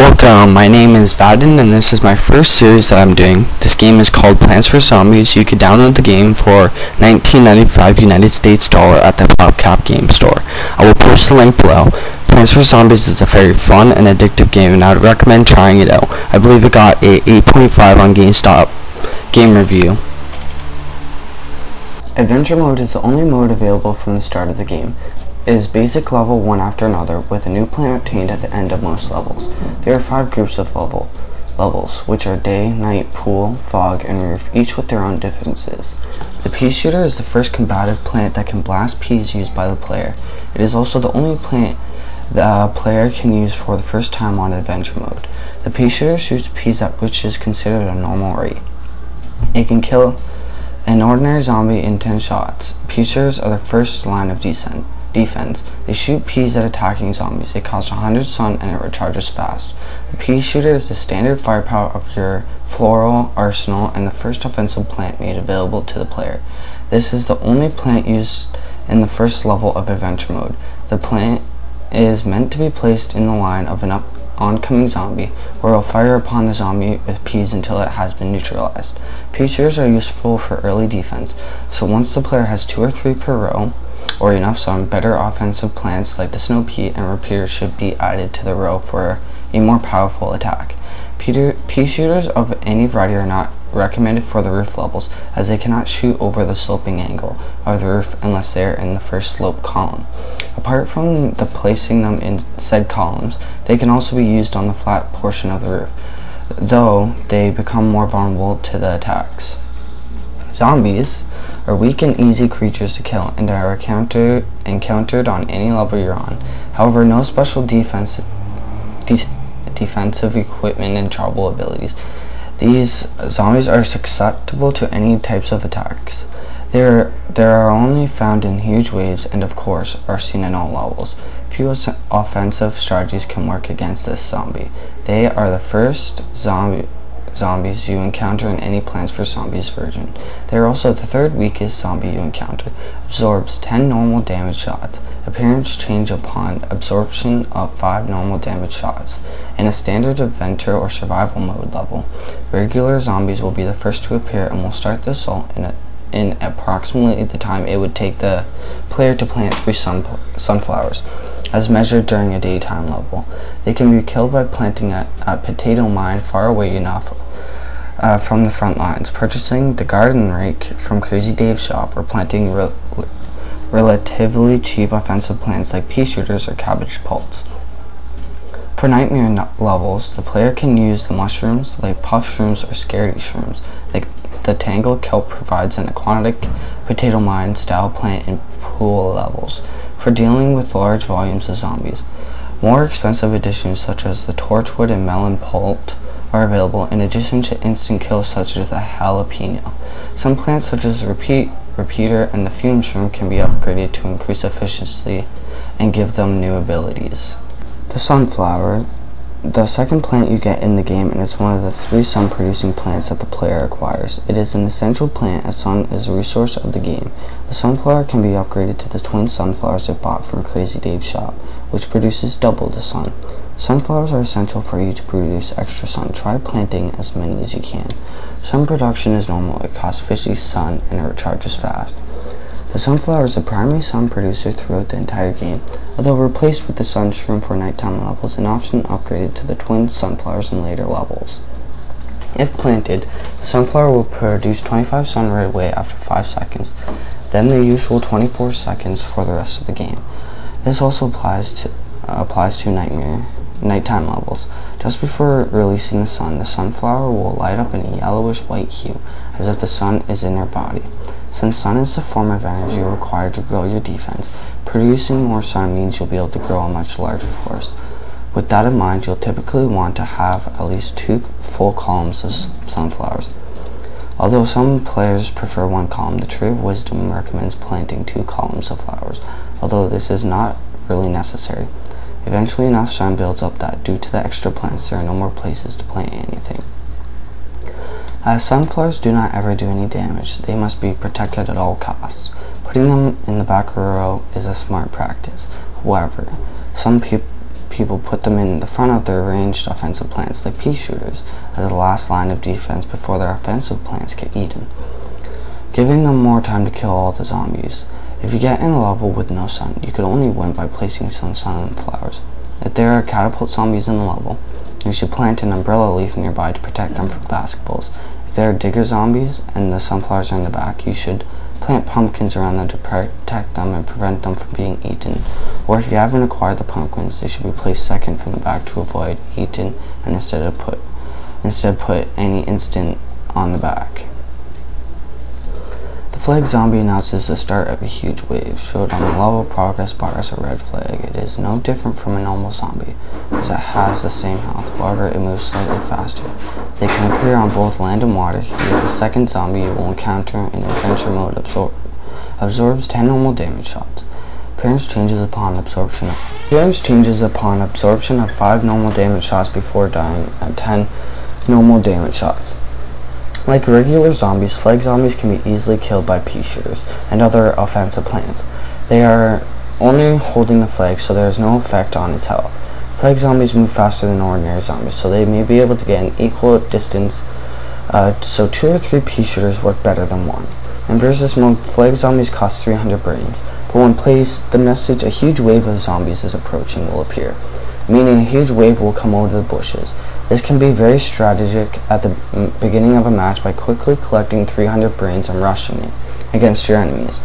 Welcome, my name is V4dans and this is my first series that I'm doing. This game is called Plants vs. Zombies. You can download the game for $19.95 United States dollar at the PopCap Games store. I will post the link below. Plants vs. Zombies is a very fun and addictive game and I would recommend trying it out. I believe it got a 8.5 on GameStop game review. Adventure mode is the only mode available from the start of the game. It is basic level one after another, with a new plant obtained at the end of most levels. There are 5 groups of levels, which are day, night, pool, fog, and roof, each with their own differences. The pea shooter is the first combative plant that can blast peas used by the player. It is also the only plant the player can use for the first time on adventure mode. The pea shooter shoots peas at which is considered a normal rate. It can kill an ordinary zombie in 10 shots. Pea shooters are the first line of defense. They shoot peas at attacking zombies. It costs 100 sun and it recharges fast. The pea shooter is the standard firepower of your floral arsenal and the first offensive plant made available to the player. This is the only plant used in the first level of adventure mode. The plant is meant to be placed in the line of an oncoming zombie, where it will fire upon the zombie with peas until it has been neutralized. Pea shooters are useful for early defense, so once the player has 2 or 3 per row, or enough sun, better offensive plants like the snow pea and repeaters should be added to the row for a more powerful attack. Pea shooters of any variety are not recommended for the roof levels, as they cannot shoot over the sloping angle of the roof unless they are in the first slope column. Apart from the placing them in said columns, they can also be used on the flat portion of the roof, though they become more vulnerable to the attacks. Zombies are weak and easy creatures to kill and are encountered on any level you're on. However, no special defensive equipment and trouble abilities. These zombies are susceptible to any types of attacks. They are only found in huge waves and of course are seen in all levels. Few offensive strategies can work against this zombie. They are the first zombies you encounter in any Plants vs. Zombies version. They are also the 3rd weakest zombie you encounter. Absorbs 10 normal damage shots. Appearance change upon absorption of 5 normal damage shots. In a standard adventure or survival mode level, regular zombies will be the first to appear and will start the assault in approximately the time it would take the player to plant 3 sunflowers, as measured during a daytime level. They can be killed by planting a potato mine far away enough from the front lines, purchasing the garden rake from Crazy Dave's shop, or planting relatively cheap offensive plants like pea shooters or cabbage pulps. For nightmare levels, the player can use the mushrooms like puff shrooms or scaredy shrooms. The tangled kelp provides an aquatic potato mine style plant in pool levels for dealing with large volumes of zombies. More expensive additions such as the torchwood and melon pult are available, in addition to instant kills such as the jalapeno. Some plants such as the repeater and the fume shroom can be upgraded to increase efficiency and give them new abilities. The sunflower, the second plant you get in the game, and it's one of the 3 sun producing plants that the player acquires. It is an essential plant as sun is a resource of the game. The sunflower can be upgraded to the twin sunflowers it bought from Crazy Dave's shop, which produces double the sun. Sunflowers are essential for you to produce extra sun. Try planting as many as you can. Sun production is normal. It costs 50 sun and it recharges fast. The sunflower is the primary sun producer throughout the entire game, although replaced with the sun shroom for nighttime levels and often upgraded to the twin sunflowers in later levels. If planted, the sunflower will produce 25 sun right away after 5 seconds, then the usual 24 seconds for the rest of the game. This also applies to nighttime levels. Just before releasing the sun, the sunflower will light up in a yellowish white hue, as if the sun is in her body. Since sun is the form of energy required to grow your defense, producing more sun means you'll be able to grow a much larger forest. With that in mind, you'll typically want to have at least 2 full columns of sunflowers. Although some players prefer 1 column, the Tree of Wisdom recommends planting 2 columns of flowers, although this is not really necessary. Eventually enough sun builds up that, due to the extra plants, there are no more places to plant anything. As sunflowers do not ever do any damage, they must be protected at all costs. Putting them in the back row is a smart practice. However, some people put them in the front of their ranged offensive plants like pea shooters as the last line of defense before their offensive plants get eaten, giving them more time to kill all the zombies. If you get in a level with no sun, you could only win by placing some sunflowers. If there are catapult zombies in the level, you should plant an umbrella leaf nearby to protect them from basketballs. If there are digger zombies and the sunflowers are in the back, you should plant pumpkins around them to protect them and prevent them from being eaten. Or if you haven't acquired the pumpkins, they should be placed second from the back to avoid eaten, and instead put any instant on the back. The flag zombie announces the start of a huge wave, showed on the level progress bar as a red flag. It is no different from a normal zombie, as it has the same health, however it moves slightly faster. They can appear on both land and water. He is the second zombie you will encounter in adventure mode. Absorbs 10 normal damage shots. Appearance changes upon absorption of 5 normal damage shots before dying at 10 normal damage shots. Like regular zombies, flag zombies can be easily killed by pea shooters and other offensive plants. They are only holding the flag, so there is no effect on its health. Flag zombies move faster than ordinary zombies, so they may be able to get an equal distance, so 2 or 3 pea shooters work better than 1. In versus mode, flag zombies cost 300 brains, but when placed, the message "a huge wave of zombies is approaching" will appear, meaning a huge wave will come over the bushes. This can be very strategic at the beginning of a match by quickly collecting 300 brains and rushing it against your enemies.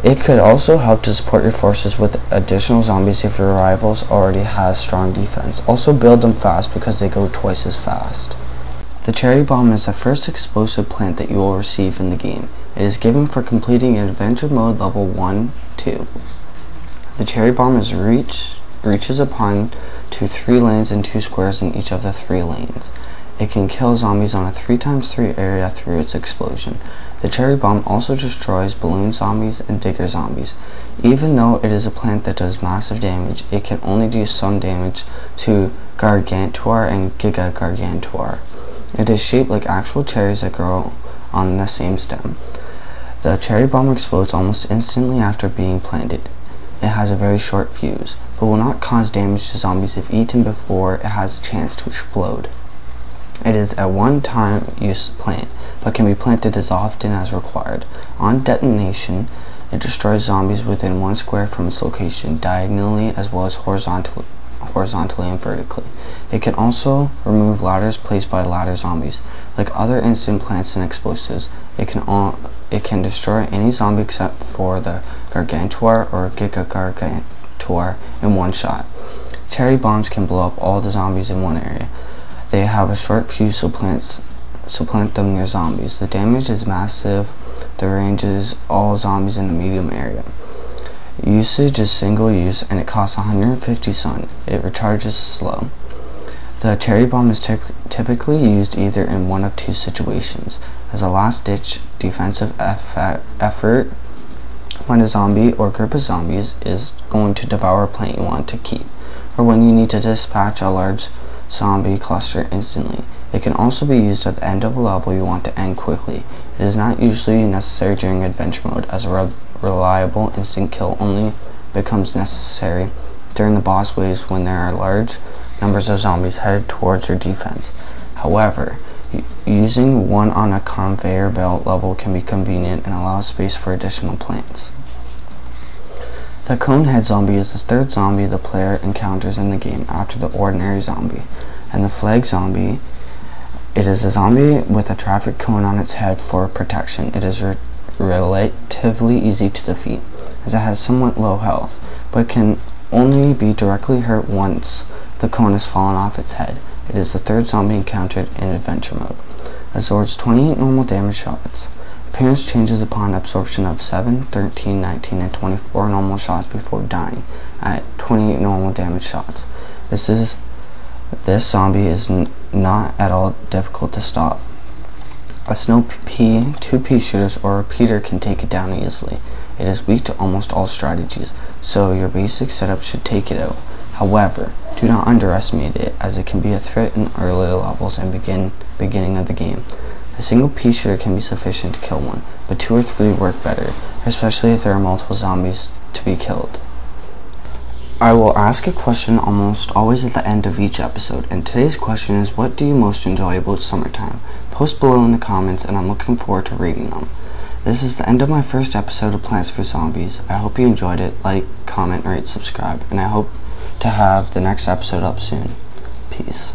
It could also help to support your forces with additional zombies if your rivals already has strong defense. Also build them fast because they go twice as fast. The cherry bomb is the first explosive plant that you will receive in the game. It is given for completing an adventure mode level 1-2. The cherry bomb reaches upon to 3 lanes and 2 squares in each of the 3 lanes. It can kill zombies on a 3x3 area through its explosion. The cherry bomb also destroys balloon zombies and digger zombies. Even though it is a plant that does massive damage, it can only do some damage to Gargantuar and Giga Gargantuar. It is shaped like actual cherries that grow on the same stem. The cherry bomb explodes almost instantly after being planted. It has a very short fuse, but will not cause damage to zombies if eaten before it has a chance to explode. It is a one-time use plant, but can be planted as often as required. On detonation, it destroys zombies within 1 square from its location, diagonally as well as horizontally and vertically. It can also remove ladders placed by ladder zombies. Like other instant plants and explosives, it can destroy any zombie except for the Gargantuar or Giga Gargantuar in 1 shot. Cherry bombs can blow up all the zombies in one area. They have a short fuse, so plant them near zombies. The damage is massive. The range is all zombies in a medium area. Usage is single use and it costs 150 sun. It recharges slow. The cherry bomb is typically used either in one of 2 situations: as a last-ditch defensive effort when a zombie or group of zombies is going to devour a plant you want to keep, or when you need to dispatch a large zombie cluster instantly. It can also be used at the end of a level you want to end quickly. It is not usually necessary during adventure mode, as a reliable instant kill only becomes necessary during the boss waves when there are large numbers of zombies headed towards your defense. However, using one on a conveyor belt level can be convenient and allows space for additional plants. The conehead zombie is the 3rd zombie the player encounters in the game after the ordinary zombie and the flag zombie. It is a zombie with a traffic cone on its head for protection. It is relatively easy to defeat, as it has somewhat low health, but can only be directly hurt once the cone has fallen off its head. It is the 3rd zombie encountered in adventure mode. Absorbs 28 normal damage shots. Appearance changes upon absorption of 7, 13, 19, and 24 normal shots before dying at 28 normal damage shots. This zombie is not at all difficult to stop. A snow pea, 2 pea shooters, or a repeater can take it down easily. It is weak to almost all strategies, so your basic setup should take it out. However, do not underestimate it, as it can be a threat in early levels and beginning of the game. A single pea shooter can be sufficient to kill one, but 2 or 3 work better, especially if there are multiple zombies to be killed. I will ask a question almost always at the end of each episode, and today's question is, what do you most enjoy about summertime? Post below in the comments, and I'm looking forward to reading them. This is the end of my first episode of Plants for Zombies. I hope you enjoyed it. Like, comment, rate, subscribe, and I hope to have the next episode up soon. Peace.